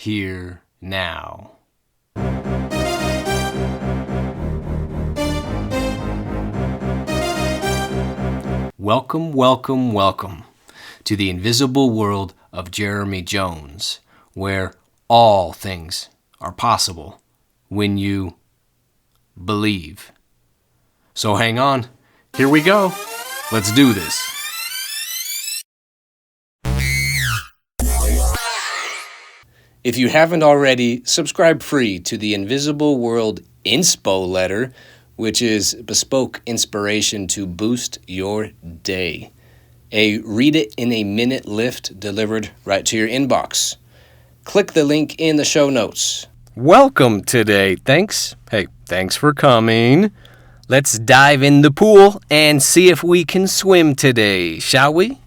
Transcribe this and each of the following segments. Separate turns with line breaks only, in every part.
here, now. Welcome, welcome, welcome to the invisible world of Jeremy Jonz, where all things are possible when you believe. So hang on, here we go. Let's do this. If you haven't already, subscribe free to the Invisible World Inspo letter, which is bespoke inspiration to boost your day. A read it in a minute lift delivered right to your inbox. Click the link in the show notes. Welcome today. Thanks for coming. Let's dive in the pool and see if we can swim today, shall we?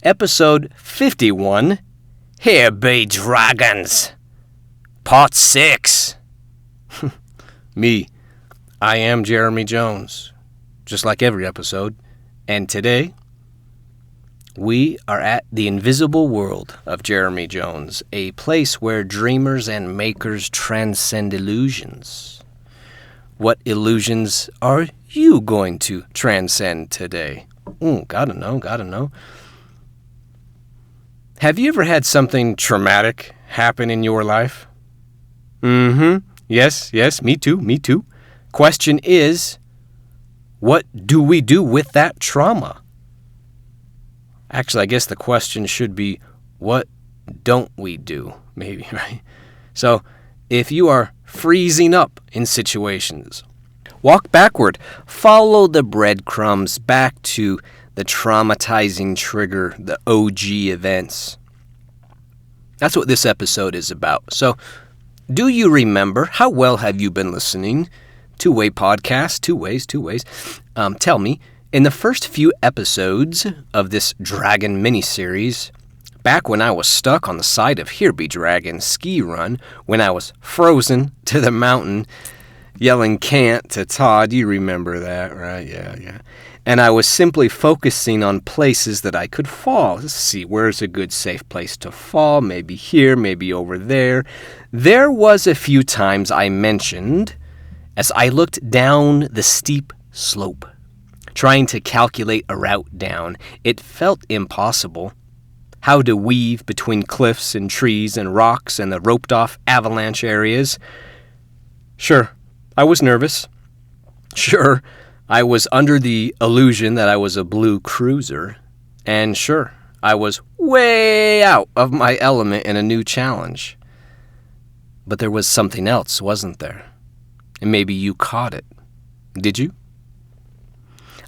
Episode 51. Here be dragons. Part 6. Me. I am Jeremy Jonz, just like every episode. And today, we are at the invisible world of Jeremy Jonz, a place where dreamers and makers transcend illusions. What illusions are you going to transcend today? Gotta know. Have you ever had something traumatic happen in your life? Yes, me too. Question is, what do we do with that trauma? Actually, I guess the question should be, what don't we do? Maybe, right? So, if you are freezing up in situations, walk backward. Follow the breadcrumbs back to the traumatizing trigger, the OG events. That's what this episode is about. So, do you remember? How well have you been listening? Two-way podcast, two ways. Tell me, in the first few episodes of this Dragon miniseries, back when I was stuck on the side of Here Be Dragon ski run, when I was frozen to the mountain, yelling can't to Todd, you remember that, right? Yeah. And I was simply focusing on places that I could fall. Let's see, where's a good safe place to fall? Maybe here, maybe over there. There was a few times I mentioned, as I looked down the steep slope, trying to calculate a route down, it felt impossible. How to weave between cliffs and trees and rocks and the roped-off avalanche areas. Sure, I was nervous. Sure, I was under the illusion that I was a blue cruiser. And sure, I was way out of my element in a new challenge. But there was something else, wasn't there? And maybe you caught it. Did you?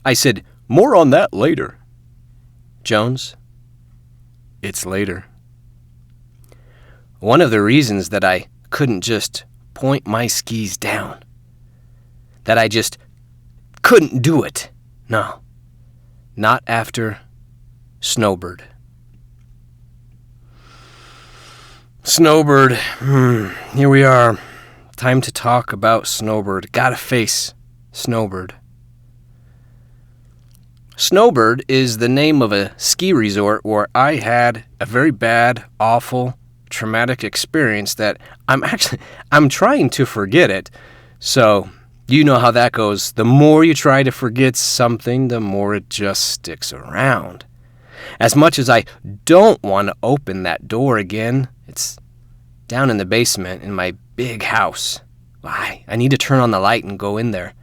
I said, more on that later. Jonz, it's later. One of the reasons that I couldn't just point my skis down, that I just couldn't do it. No, not after Snowbird. Snowbird. Here we are. Time to talk about Snowbird. Gotta face Snowbird. Snowbird is the name of a ski resort where I had a very bad, awful, traumatic experience that I'm trying to forget it. So, you know how that goes. The more you try to forget something, the more it just sticks around. As much as I don't want to open that door again, it's down in the basement in my big house. I need to turn on the light and go in there.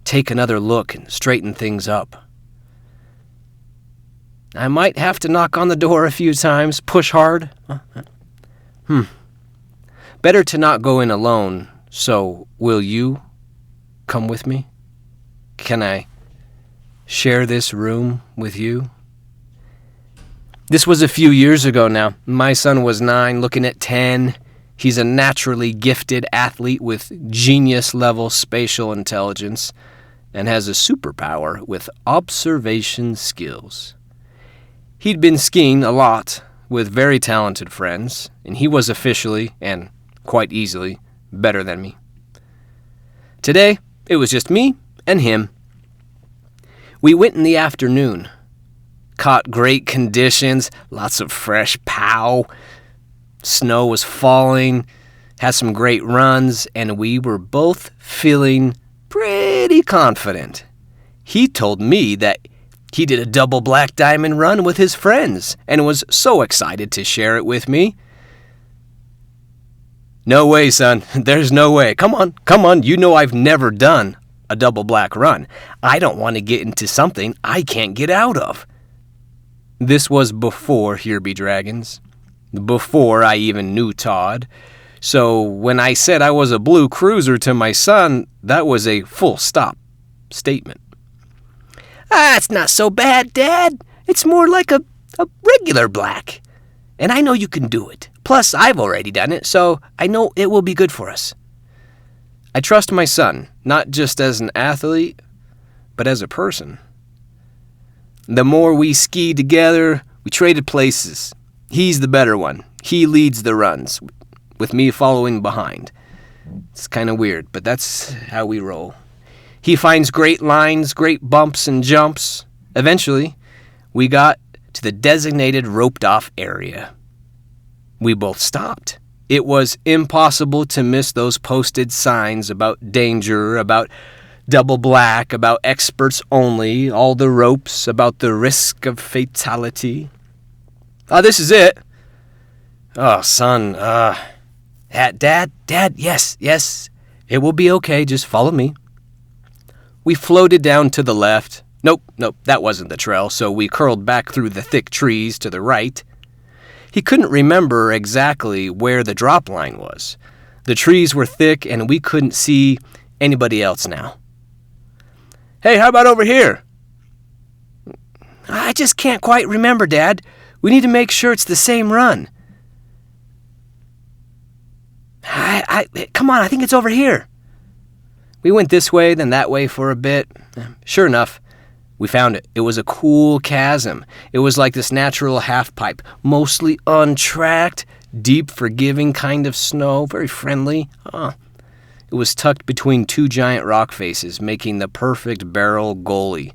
Take another look and straighten things up. I might have to knock on the door a few times, push hard. Better to not go in alone, so will you come with me? Can I share this room with you? This was a few years ago now. My son was 9, looking at 10. He's a naturally gifted athlete with genius-level spatial intelligence and has a superpower with observation skills. He'd been skiing a lot with very talented friends, and he was officially, and quite easily, better than me. Today, it was just me and him. We went in the afternoon, caught great conditions, lots of fresh pow, Snow was falling, had some great runs, and we were both feeling pretty confident. He told me that he did a double black diamond run with his friends and was so excited to share it with me. No way, son. There's no way. Come on. You know I've never done a double black run. I don't want to get into something I can't get out of. This was before Here Be Dragons, before I even knew Todd. So when I said I was a blue cruiser to my son, that was a full stop statement. It's not so bad, Dad. It's more like a regular black. And I know you can do it. Plus, I've already done it, so I know it will be good for us. I trust my son, not just as an athlete, but as a person. The more we skied together, we traded places. He's the better one. He leads the runs, with me following behind. It's kind of weird, but that's how we roll. He finds great lines, great bumps and jumps. Eventually, we got to the designated roped-off area. We both stopped. It was impossible to miss those posted signs about danger, about double black, about experts only, all the ropes, about the risk of fatality. This is it. Oh, son, Dad, yes, it will be okay, just follow me. We floated down to the left. Nope, that wasn't the trail, so we curled back through the thick trees to the right. He couldn't remember exactly where the drop line was. The trees were thick, and we couldn't see anybody else now. Hey, how about over here? I just can't quite remember, Dad. We need to make sure it's the same run. Come on, I think it's over here. We went this way, then that way for a bit. Sure enough, we found it. It was a cool chasm. It was like this natural half-pipe, mostly untracked, deep, forgiving kind of snow, very friendly. It was tucked between two giant rock faces, making the perfect barrel goalie.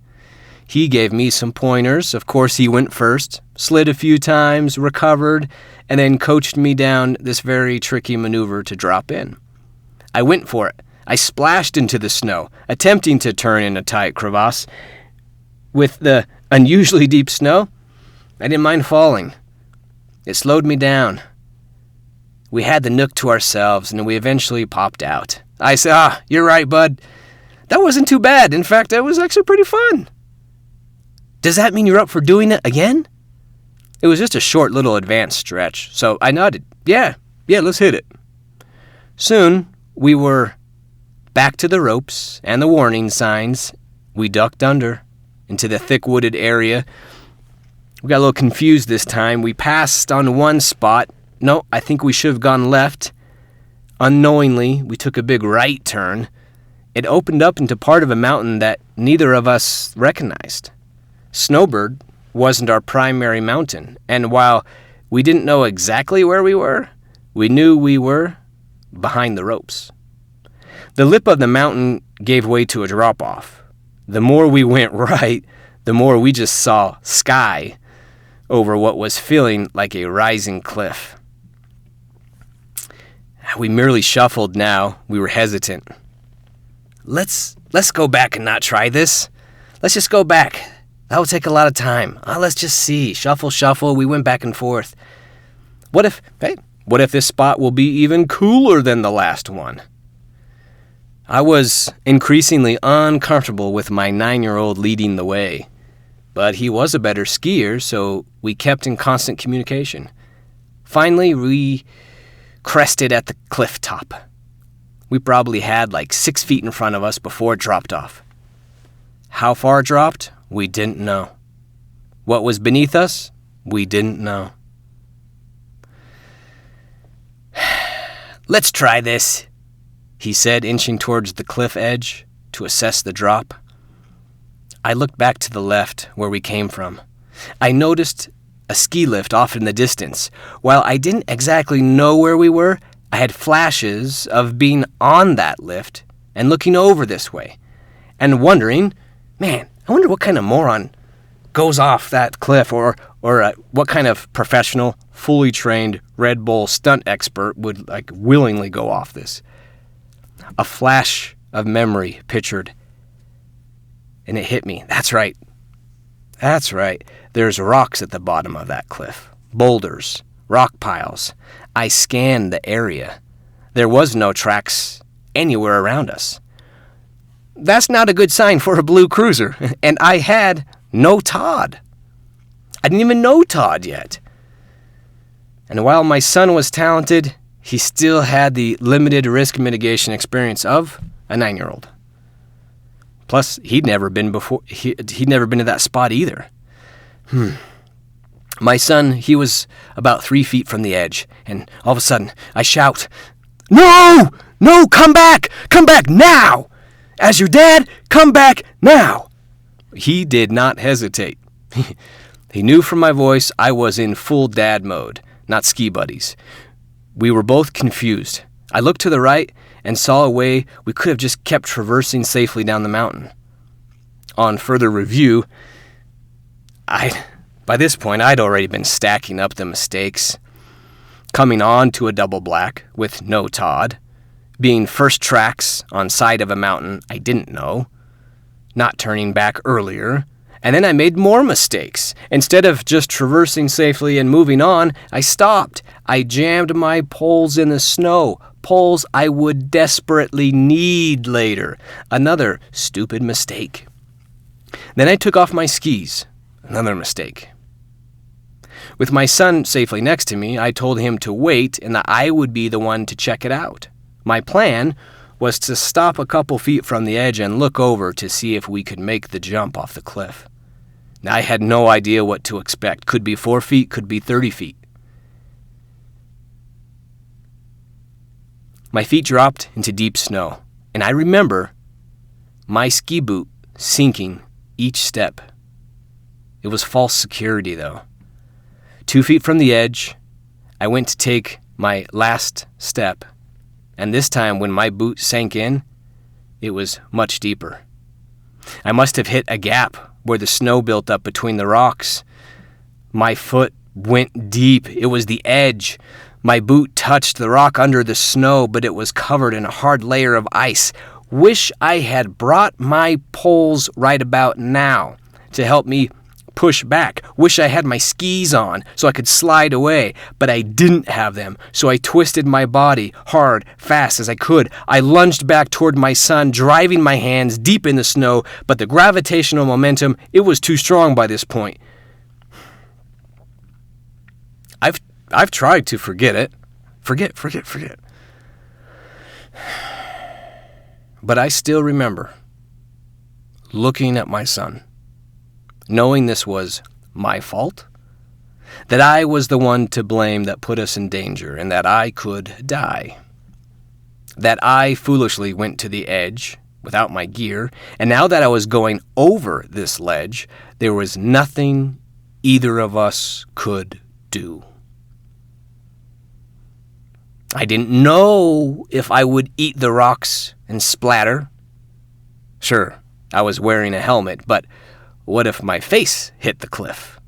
He gave me some pointers. Of course, he went first, slid a few times, recovered, and then coached me down this very tricky maneuver to drop in. I went for it. I splashed into the snow, attempting to turn in a tight crevasse. With the unusually deep snow, I didn't mind falling. It slowed me down. We had the nook to ourselves, and we eventually popped out. I said, you're right, bud. That wasn't too bad. In fact, that was actually pretty fun. Does that mean you're up for doing it again? It was just a short little advanced stretch, so I nodded. Yeah, let's hit it. Soon, we were back to the ropes and the warning signs. We ducked under into the thick wooded area. We got a little confused this time. We passed on one spot. No, I think we should have gone left. Unknowingly, we took a big right turn. It opened up into part of a mountain that neither of us recognized. Snowbird wasn't our primary mountain, and while we didn't know exactly where we knew we were behind the ropes. The lip of the mountain gave way to a drop-off. The more we went right, the more we just saw sky over what was feeling like a rising cliff. We merely shuffled now. We were hesitant. Let's go back and not try this. Let's just go back. That will take a lot of time. Let's just see. Shuffle. We went back and forth. What if this spot will be even cooler than the last one? I was increasingly uncomfortable with my 9-year-old leading the way. But he was a better skier, so we kept in constant communication. Finally, we crested at the cliff top. We probably had like 6 feet in front of us before it dropped off. How far it dropped? We didn't know. What was beneath us? We didn't know. Let's try this, he said, inching towards the cliff edge to assess the drop. I looked back to the left, where we came from. I noticed a ski lift off in the distance. While I didn't exactly know where we were, I had flashes of being on that lift and looking over this way and wondering, man, I wonder what kind of moron goes off that cliff or Or what kind of professional, fully trained Red Bull stunt expert would willingly go off this? A flash of memory pictured, and it hit me. That's right. There's rocks at the bottom of that cliff. Boulders, rock piles. I scanned the area. There was no tracks anywhere around us. That's not a good sign for a blue cruiser. And I had no Todd. I didn't even know Todd yet. And while my son was talented, he still had the limited risk mitigation experience of a 9-year-old. Plus, he'd never been to that spot either. My son, he was about 3 feet from the edge, and all of a sudden, I shout, "No! No, come back! Come back now! As your dad, come back now!" He did not hesitate. He knew from my voice I was in full dad mode, not ski buddies. We were both confused. I looked to the right and saw a way we could have just kept traversing safely down the mountain. On further review, by this point, I'd already been stacking up the mistakes. Coming on to a double black with no Todd. Being first tracks on side of a mountain I didn't know. Not turning back earlier. And then I made more mistakes. Instead of just traversing safely and moving on, I stopped. I jammed my poles in the snow. Poles I would desperately need later. Another stupid mistake. Then I took off my skis. Another mistake. With my son safely next to me, I told him to wait and that I would be the one to check it out. My plan was to stop a couple feet from the edge and look over to see if we could make the jump off the cliff. Now, I had no idea what to expect. Could be 4 feet, could be 30 feet. My feet dropped into deep snow, and I remember my ski boot sinking each step. It was false security, though. 2 feet from the edge, I went to take my last step, and this time when my boot sank in, it was much deeper. I must have hit a gap where the snow built up between the rocks. My foot went deep. It was the edge. My boot touched the rock under the snow, but it was covered in a hard layer of ice. Wish I had brought my poles right about now to help me push back. Wish I had my skis on so I could slide away, but I didn't have them, so I twisted my body hard, fast as I could. I lunged back toward my son, driving my hands deep in the snow, but the gravitational momentum, it was too strong by this point. I've tried to forget it. Forget. But I still remember looking at my son, knowing this was my fault, that I was the one to blame that put us in danger, and that I could die. That I foolishly went to the edge without my gear, and now that I was going over this ledge, there was nothing either of us could do. I didn't know if I would eat the rocks and splatter. Sure, I was wearing a helmet, but what if my face hit the cliff?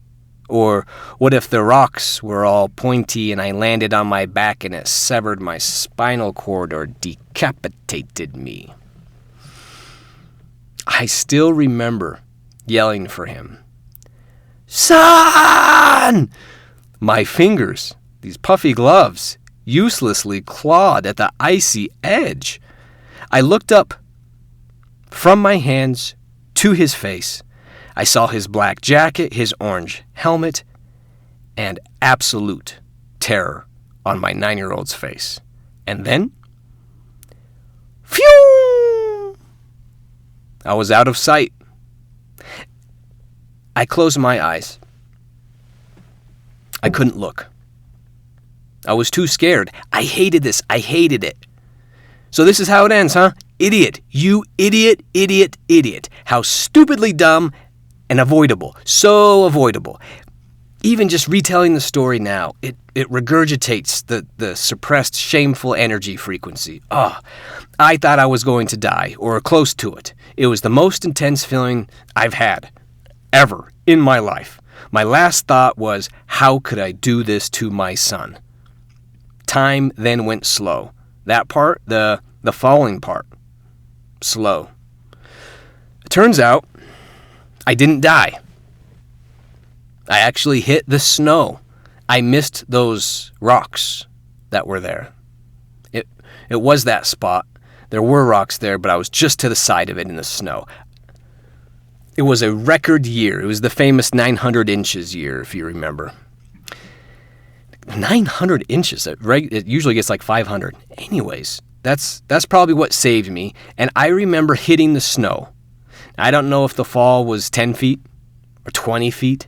Or what if the rocks were all pointy and I landed on my back and it severed my spinal cord or decapitated me? I still remember yelling for him. "Son!" My fingers, these puffy gloves, uselessly clawed at the icy edge. I looked up from my hands to his face. I saw his black jacket, his orange helmet, and absolute terror on my 9-year-old's face. And then, phew! I was out of sight. I closed my eyes. I couldn't look. I was too scared. I hated this. I hated it. So this is how it ends, huh? Idiot. You idiot, idiot, idiot. How stupidly dumb and avoidable. So avoidable. Even just retelling the story now, it regurgitates the suppressed, shameful energy frequency. I thought I was going to die, or close to it. It was the most intense feeling I've had, ever, in my life. My last thought was, how could I do this to my son? Time then went slow. That part, the falling part, slow. It turns out I didn't die. I actually hit the snow. I missed those rocks that were there. It was that spot. There were rocks there, but I was just to the side of it in the snow. It was a record year. It was the famous 900 inches year, if you remember. 900 inches. It usually gets like 500. Anyways, that's probably what saved me. And I remember hitting the snow. I don't know if the fall was 10 feet or 20 feet.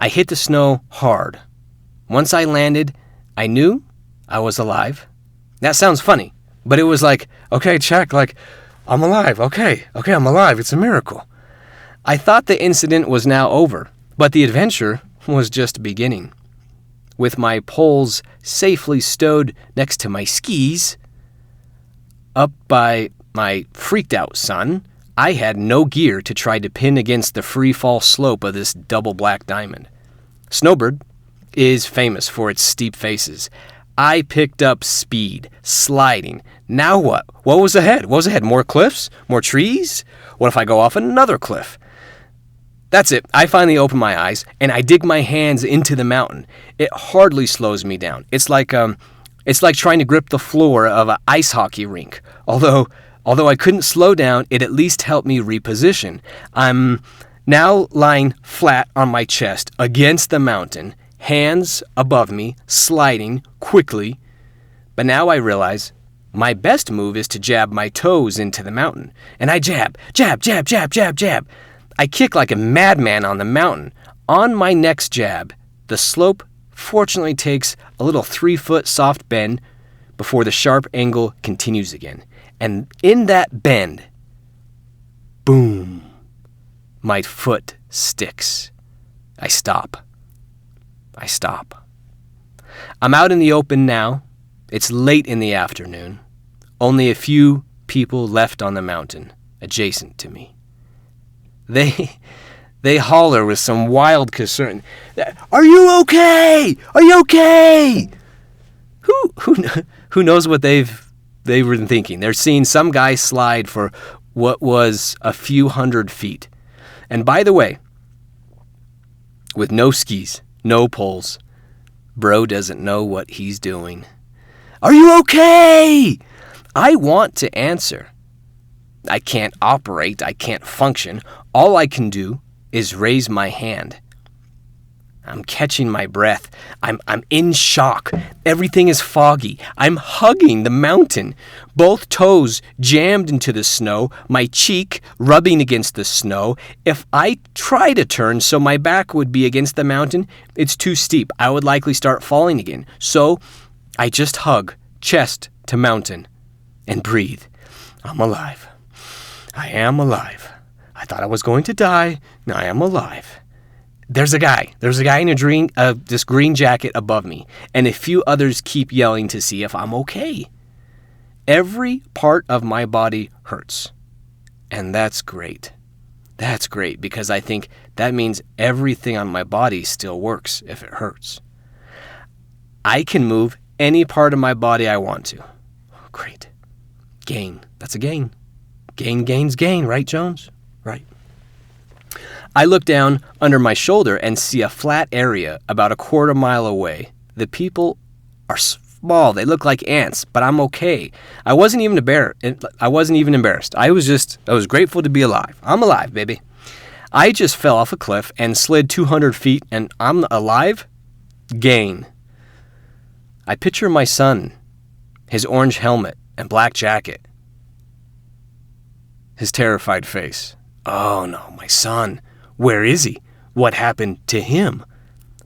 I hit the snow hard. Once I landed, I knew I was alive. That sounds funny, but it was like, okay, check, like, I'm alive. Okay, I'm alive. It's a miracle. I thought the incident was now over, but the adventure was just beginning. With my poles safely stowed next to my skis, up by my freaked out son, I had no gear to try to pin against the free fall slope of this double black diamond. Snowbird is famous for its steep faces. I picked up speed, sliding. Now what? What was ahead? More cliffs? More trees? What if I go off another cliff? That's it. I finally open my eyes, and I dig my hands into the mountain. It hardly slows me down. It's like trying to grip the floor of an ice hockey rink. Although I couldn't slow down, it at least helped me reposition. I'm now lying flat on my chest against the mountain, hands above me, sliding quickly. But now I realize my best move is to jab my toes into the mountain. And I jab. I kick like a madman on the mountain. On my next jab, the slope fortunately takes a little 3-foot soft bend before the sharp angle continues again. And in that bend, boom, my foot sticks. I stop. I'm out in the open now. It's late in the afternoon. Only a few people left on the mountain, adjacent to me. They holler with some wild concern. Are you okay? Are you okay? Who knows what they were thinking? They're seeing some guy slide for what was a few hundred feet. And by the way, with no skis, no poles, bro doesn't know what he's doing. Are you okay? I want to answer. I can't operate. I can't function. All I can do is raise my hand. I'm catching my breath. I'm in shock. Everything is foggy. I'm hugging the mountain. Both toes jammed into the snow, my cheek rubbing against the snow. If I try to turn so my back would be against the mountain, it's too steep. I would likely start falling again. So I just hug, chest to mountain, and breathe. I'm alive. I am alive. I thought I was going to die. Now I am alive. There's a guy in this green jacket above me, and a few others keep yelling to see if I'm okay. Every part of my body hurts, and that's great. That's great, because I think that means everything on my body still works if it hurts. I can move any part of my body I want to. Great. Gain. That's a gain. Gain gains gain, right, Jonz? Right. I look down under my shoulder and see a flat area about a quarter mile away. The people are small. They look like ants, but I'm okay. I wasn't even embarrassed. I was grateful to be alive. I'm alive, baby. I just fell off a cliff and slid 200 feet, and I'm alive? Gain. I picture my son, his orange helmet and black jacket, his terrified face. Oh no, my son. Where is he? What happened to him?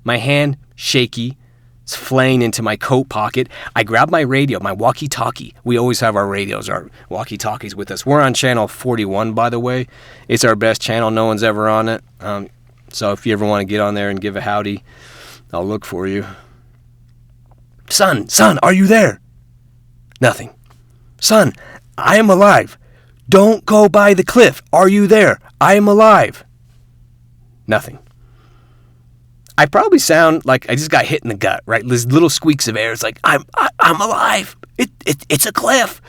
My hand, shaky, is flaying into my coat pocket. I grab my radio, my walkie-talkie. We always have our radios, our walkie-talkies with us. We're on channel 41, by the way. It's our best channel. No one's ever on it. So if you ever want to get on there and give a howdy, I'll look for you. Son, are you there? Nothing. Son, I am alive. Don't go by the cliff. Are you there? I am alive. Nothing. I probably sound like I just got hit in the gut, right? These little squeaks of air. It's like, I'm alive. It's a cliff.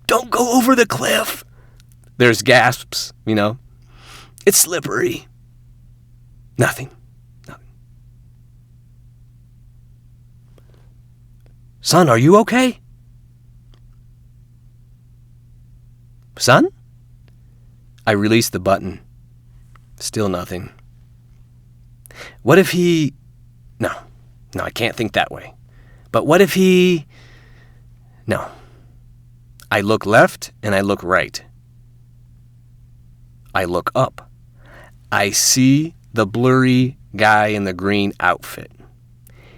Don't go over the cliff. There's gasps, It's slippery. Nothing. Son, are you okay? Son? I released the button. Still nothing. What if he... No, I can't think that way. But what if he... No. I look left and I look right. I look up. I see the blurry guy in the green outfit.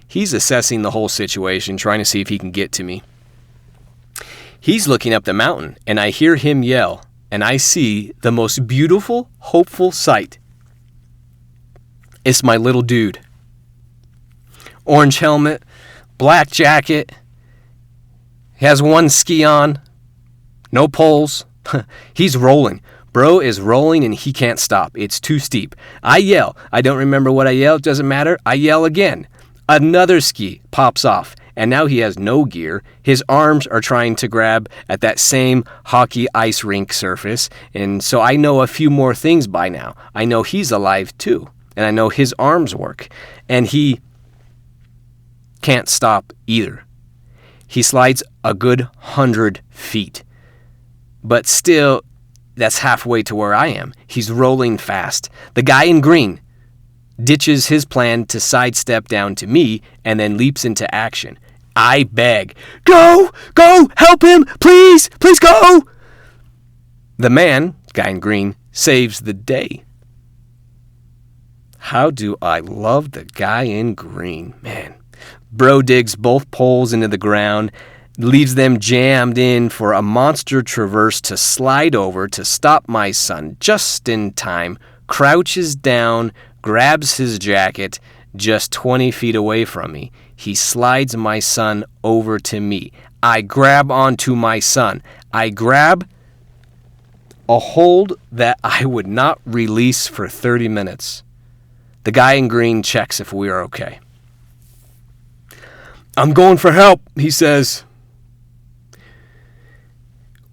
He's assessing the whole situation, trying to see if he can get to me. He's looking up the mountain, and I hear him yell, and I see the most beautiful, hopeful sight. It's my little dude. Orange helmet, black jacket. He has one ski on. No poles. He's rolling. Bro is rolling and he can't stop. It's too steep. I yell. I don't remember what I yelled. Doesn't matter. I yell again. Another ski pops off. And now he has no gear. His arms are trying to grab at that same hockey ice rink surface. And so I know a few more things by now. I know he's alive too. And I know his arms work. And he can't stop either. He slides a good 100 feet. But still, that's halfway to where I am. He's rolling fast. The guy in green ditches his plan to sidestep down to me and then leaps into action. I beg, go, help him, please go. The man, guy in green, saves the day. How do I love the guy in green, man. Bro digs both poles into the ground, leaves them jammed in for a monster traverse to slide over to stop my son just in time, crouches down, grabs his jacket just 20 feet away from me. He slides my son over to me. I grab onto my son. I grab a hold that I would not release for 30 minutes. The guy in green checks if we are okay. I'm going for help, he says.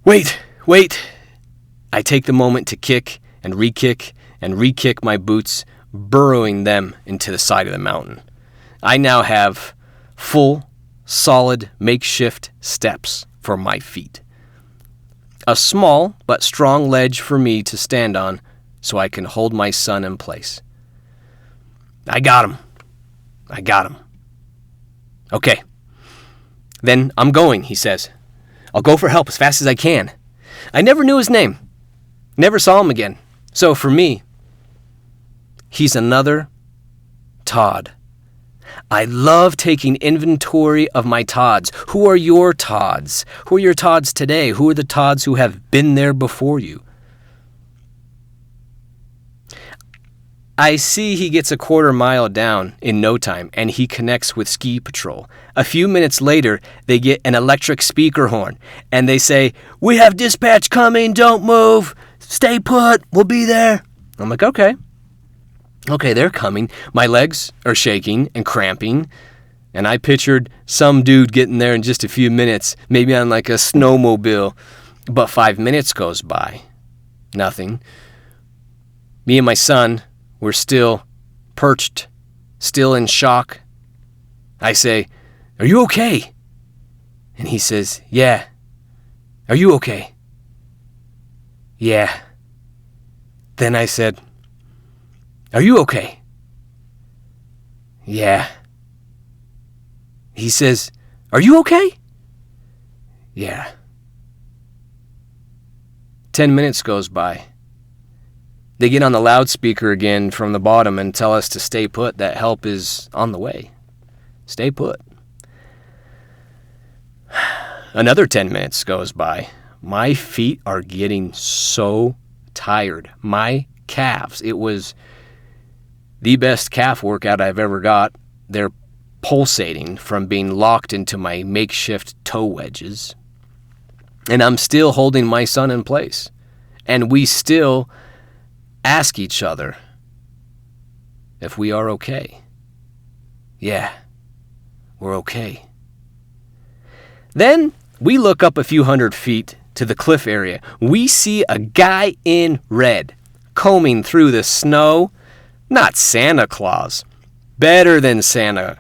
Wait. I take the moment to kick and re-kick my boots, burrowing them into the side of the mountain. I now have full, solid, makeshift steps for my feet. A small but strong ledge for me to stand on so I can hold my son in place. I got him. Okay. Then I'm going, he says. I'll go for help as fast as I can. I never knew his name. Never saw him again. So for me, he's another Todd. I love taking inventory of my Todds. Who are your Todds? Who are your Todds today? Who are the Todds who have been there before you? I see he gets a quarter mile down in no time, and he connects with ski patrol. A few minutes later, they get an electric speaker horn, and they say, "We have dispatch coming, don't move, stay put, we'll be there." I'm like, okay, they're coming. My legs are shaking and cramping, and I pictured some dude getting there in just a few minutes, maybe on like a snowmobile, but 5 minutes goes by. Nothing. Me and my son, we're still perched, still in shock. I say, "Are you okay?" And he says, "Yeah." "Are you okay?" "Yeah." Then I said, "Are you okay?" "Yeah." He says, "Are you okay?" "Yeah." 10 minutes goes by. They get on the loudspeaker again from the bottom and tell us to stay put, that help is on the way. Stay put. Another 10 minutes goes by. My feet are getting so tired. My calves, it was the best calf workout I've ever got. They're pulsating from being locked into my makeshift toe wedges. And I'm still holding my son in place. And we still ask each other if we are okay. Yeah, we're okay. Then we look up a few hundred feet to the cliff area. We see a guy in red combing through the snow. Not Santa Claus. Better than Santa.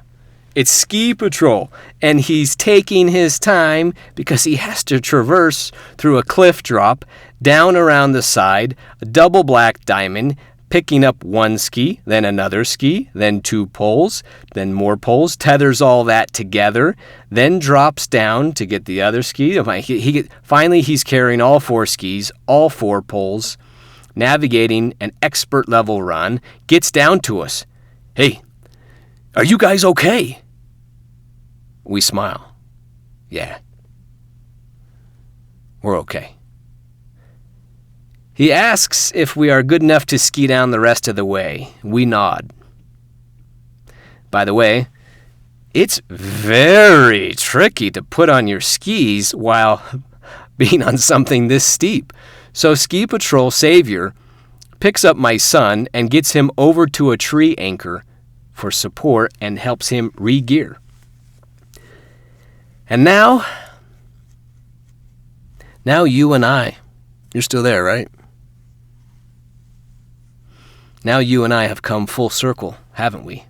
It's Ski Patrol, and he's taking his time because he has to traverse through a cliff drop, down around the side, a double black diamond, picking up one ski, then another ski, then 2 poles, then more poles, tethers all that together, then drops down to get the other ski. Finally, he's carrying all 4 skis, all 4 poles, navigating an expert level run, gets down to us. Hey, are you guys okay? We smile. Yeah, we're okay. He asks if we are good enough to ski down the rest of the way. We nod. By the way, it's very tricky to put on your skis while being on something this steep. So Ski Patrol Savior picks up my son and gets him over to a tree anchor for support and helps him re-gear. And now you and I, you're still there, right? Now you and I have come full circle, haven't we?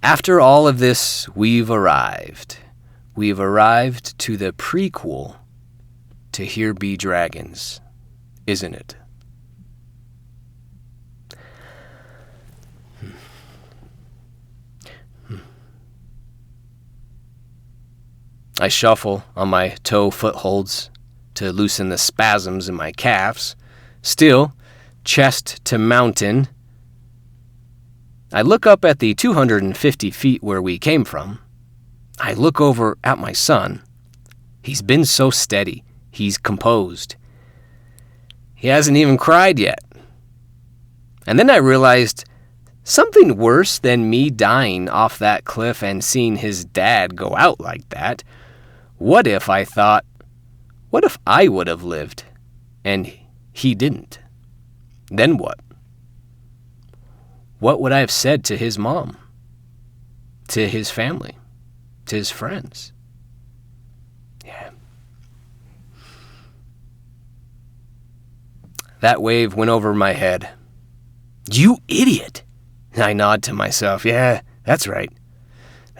After all of this, we've arrived. We've arrived to the prequel to Here Be Dragons, isn't it? I shuffle on my toe footholds to loosen the spasms in my calves. Still, chest to mountain. I look up at the 250 feet where we came from. I look over at my son. He's been so steady. He's composed. He hasn't even cried yet. And then I realized something worse than me dying off that cliff and seeing his dad go out like that. What if I would have lived and he didn't? Then what? What would I have said to his mom? To his family? To his friends? Yeah. That wave went over my head. You idiot! I nod to myself. Yeah, that's right.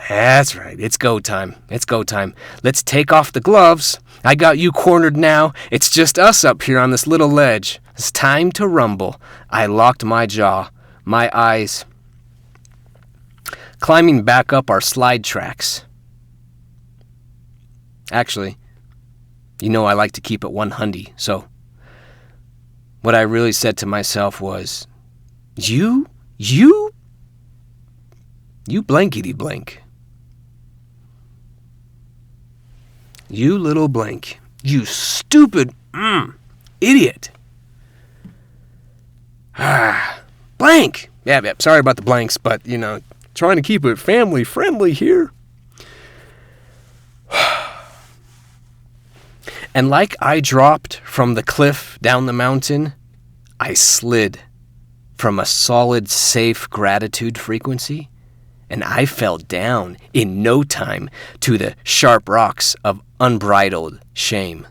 That's right. It's go time. It's go time. Let's take off the gloves. I got you cornered now. It's just us up here on this little ledge. It's time to rumble. I locked my jaw, my eyes. Climbing back up our slide tracks. Actually, you know I like to keep it 100, so what I really said to myself was, you blankety blank. You little blank. You stupid idiot. Blank. Yeah, sorry about the blanks, but, trying to keep it family friendly here. And like I dropped from the cliff down the mountain, I slid from a solid, safe gratitude frequency, and I fell down in no time to the sharp rocks of unbridled shame.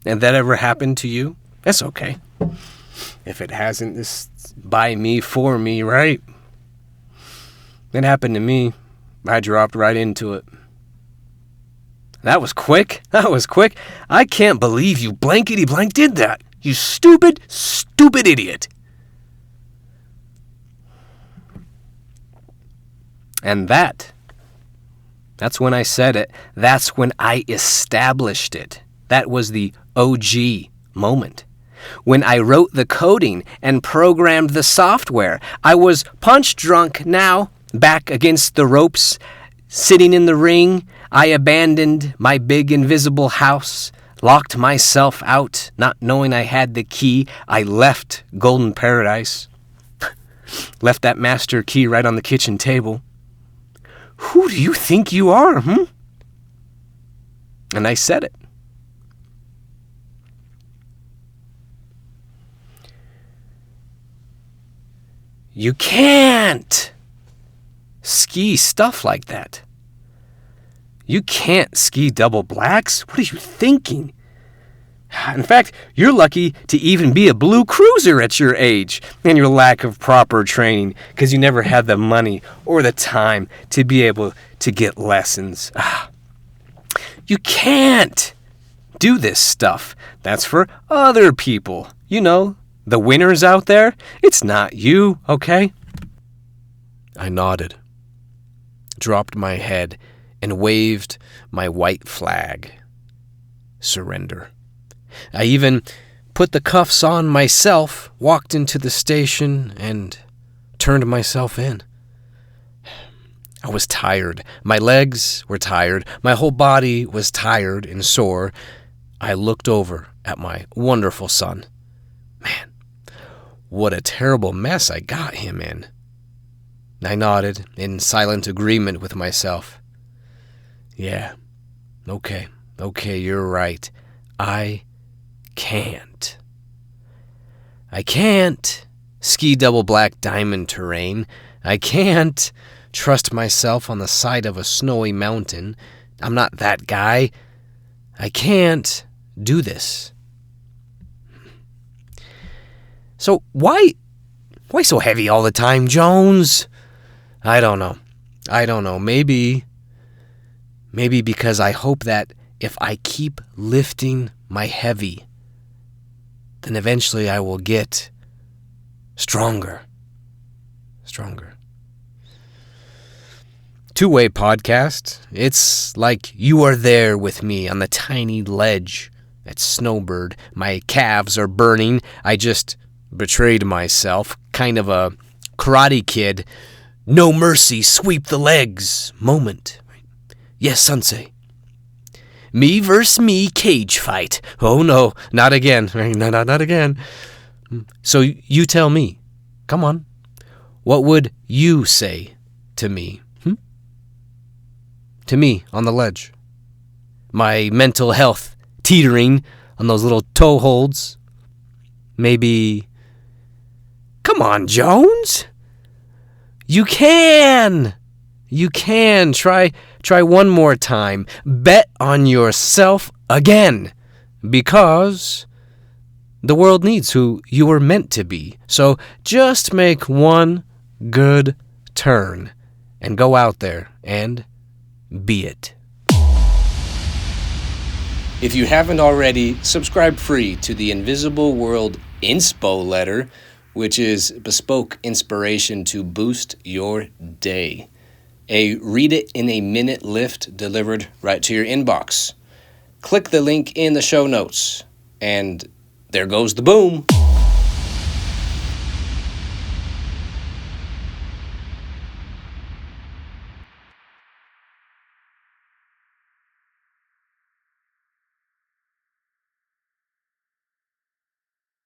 And that ever happened to you? That's okay. If it hasn't, it's by me, for me, right? It happened to me. I dropped right into it. That was quick. I can't believe you blankety blank did that. You stupid, stupid idiot. And that's when I said it. That's when I established it. That was the OG moment. When I wrote the coding and programmed the software, I was punch drunk now, back against the ropes, sitting in the ring. I abandoned my big invisible house, locked myself out, not knowing I had the key. I left Golden Paradise, left that master key right on the kitchen table. Who do you think you are, And I said it. You can't. ski stuff like that. You can't ski double blacks. What are you thinking? In fact, you're lucky to even be a blue cruiser at your age and your lack of proper training because you never had the money or the time to be able to get lessons. You can't do this stuff. That's for other people. You know, the winners out there. It's not you, okay? I nodded, dropped my head, and waved my white flag. Surrender. I even put the cuffs on myself, walked into the station, and turned myself in. I was tired. My legs were tired. My whole body was tired and sore. I looked over at my wonderful son. Man, what a terrible mess I got him in. I nodded in silent agreement with myself. Yeah, okay, you're right. I can't ski double black diamond terrain. I can't trust myself on the side of a snowy mountain. I'm not that guy. I can't do this. So why so heavy all the time, Jonz? I don't know. Maybe because I hope that if I keep lifting my heavy, then eventually I will get stronger. Two-way podcast. It's like you are there with me on the tiny ledge at Snowbird. My calves are burning. I just betrayed myself. Kind of a Karate Kid. No mercy, sweep the legs moment. Yes, Sensei. Me versus me cage fight. Oh no, not again. Not again. So you tell me. Come on. What would you say to me? To me on the ledge. My mental health teetering on those little toe holds. Maybe, come on, Jonz. You can. Try one more time. Bet on yourself again. Because the world needs who you were meant to be. So just make one good turn and go out there and be it. If you haven't already, subscribe free to the Invisible World Inspo letter, which is bespoke inspiration to boost your day. A read it in a minute lift delivered right to your inbox. Click the link in the show notes, and there goes the boom.